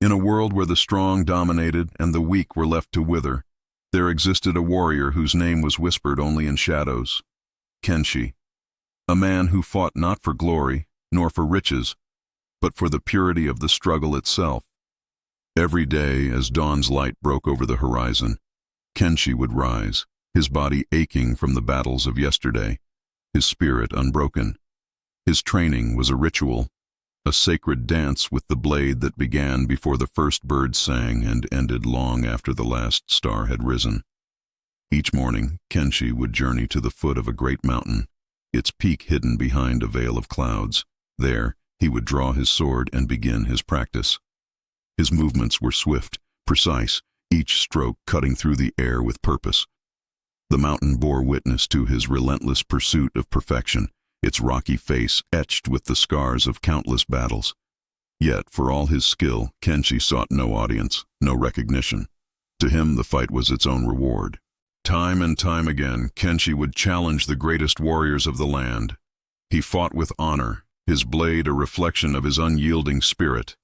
In a world where the strong dominated and the weak were left to wither, there existed a warrior whose name was whispered only in shadows. Kenshi. A man who fought not for glory, nor for riches, but for the purity of the struggle itself. Every day, as dawn's light broke over the horizon, Kenshi would rise, his body aching from the battles of yesterday, his spirit unbroken. His training was a ritual, a sacred dance with the blade that began before the first bird sang and ended long after the last star had risen. Each morning, Kenshi would journey to the foot of a great mountain, its peak hidden behind a veil of clouds. There, he would draw his sword and begin his practice. His movements were swift, precise, each stroke cutting through the air with purpose. The mountain bore witness to his relentless pursuit of perfection, its rocky face etched with the scars of countless battles. Yet, for all his skill, Kenshi sought no audience, no recognition. To him, the fight was its own reward. Time and time again, Kenshi would challenge the greatest warriors of the land. He fought with honor, his blade a reflection of his unyielding spirit.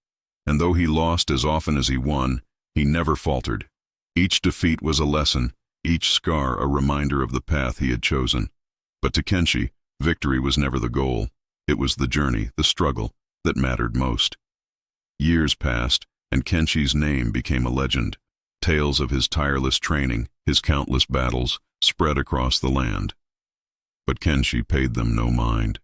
And though he lost as often as he won, he never faltered. Each defeat was a lesson, each scar a reminder of the path he had chosen. But to Kenshi, victory was never the goal. It was the journey, the struggle, that mattered most. Years passed, and Kenshi's name became a legend. Tales of his tireless training, his countless battles, spread across the land. But Kenshi paid them no mind.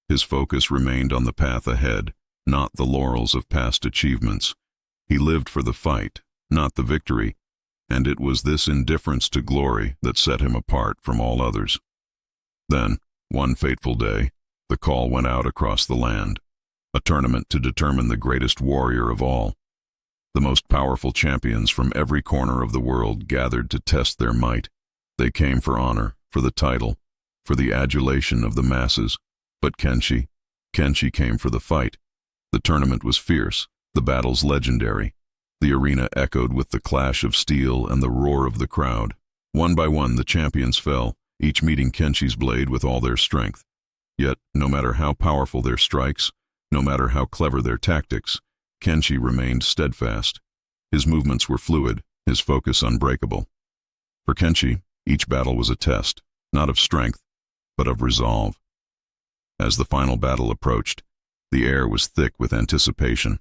His focus remained on the path ahead, not the laurels of past achievements. He lived for the fight, not the victory, and it was this indifference to glory that set him apart from all others. Then, one fateful day, the call went out across the land, a tournament to determine the greatest warrior of all. The most powerful champions from every corner of the world gathered to test their might. They came for honor, for the title, for the adulation of the masses. But Kenshi came for the fight. The tournament was fierce, the battles legendary. The arena echoed with the clash of steel and the roar of the crowd. One by one, the champions fell, each meeting Kenshi's blade with all their strength. Yet, no matter how powerful their strikes, no matter how clever their tactics, Kenshi remained steadfast. His movements were fluid, his focus unbreakable. For Kenshi, each battle was a test, not of strength, but of resolve. As the final battle approached, the air was thick with anticipation.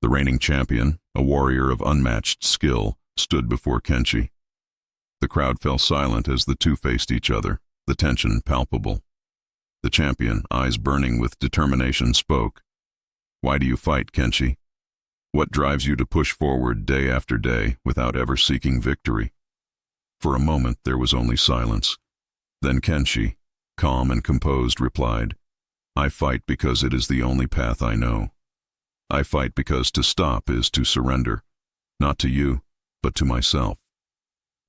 The reigning champion, a warrior of unmatched skill, stood before Kenshi. The crowd fell silent as the two faced each other, the tension palpable. The champion, eyes burning with determination, spoke. "Why do you fight, Kenshi? What drives you to push forward day after day without ever seeking victory?" For a moment there was only silence. Then Kenshi, calm and composed, replied, "I fight because it is the only path I know. I fight because to stop is to surrender, not to you, but to myself.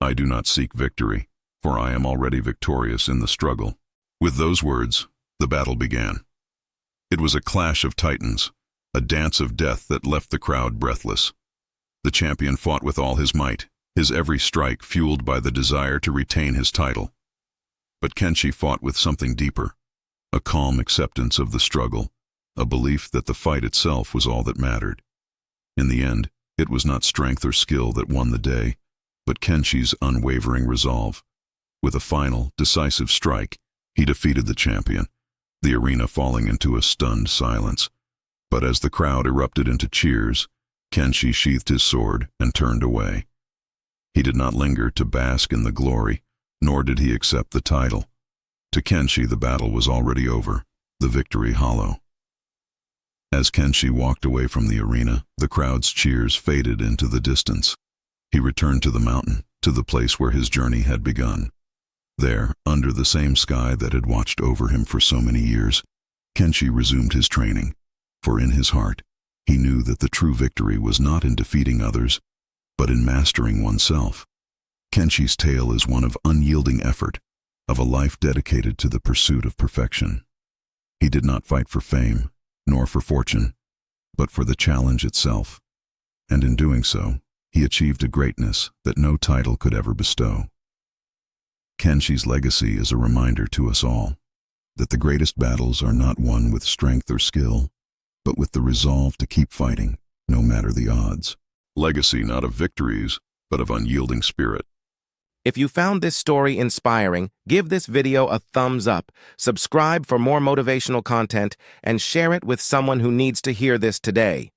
I do not seek victory, for I am already victorious in the struggle." With those words, the battle began. It was a clash of titans, a dance of death that left the crowd breathless. The champion fought with all his might, his every strike fueled by the desire to retain his title. But Kenshi fought with something deeper, a calm acceptance of the struggle, a belief that the fight itself was all that mattered. In the end, it was not strength or skill that won the day, but Kenshi's unwavering resolve. With a final, decisive strike, he defeated the champion, the arena falling into a stunned silence. But as the crowd erupted into cheers, Kenshi sheathed his sword and turned away. He did not linger to bask in the glory, nor did he accept the title. To Kenshi, the battle was already over, the victory hollow. As Kenshi walked away from the arena, the crowd's cheers faded into the distance. He returned to the mountain, to the place where his journey had begun. There, under the same sky that had watched over him for so many years, Kenshi resumed his training, for in his heart, he knew that the true victory was not in defeating others, but in mastering oneself. Kenshi's tale is one of unyielding effort, of a life dedicated to the pursuit of perfection. He did not fight for fame, nor for fortune, but for the challenge itself. And in doing so, he achieved a greatness that no title could ever bestow. Kenshi's legacy is a reminder to us all that the greatest battles are not won with strength or skill, but with the resolve to keep fighting, no matter the odds. Legacy not of victories, but of unyielding spirit. If you found this story inspiring, give this video a thumbs up, subscribe for more motivational content, and share it with someone who needs to hear this today.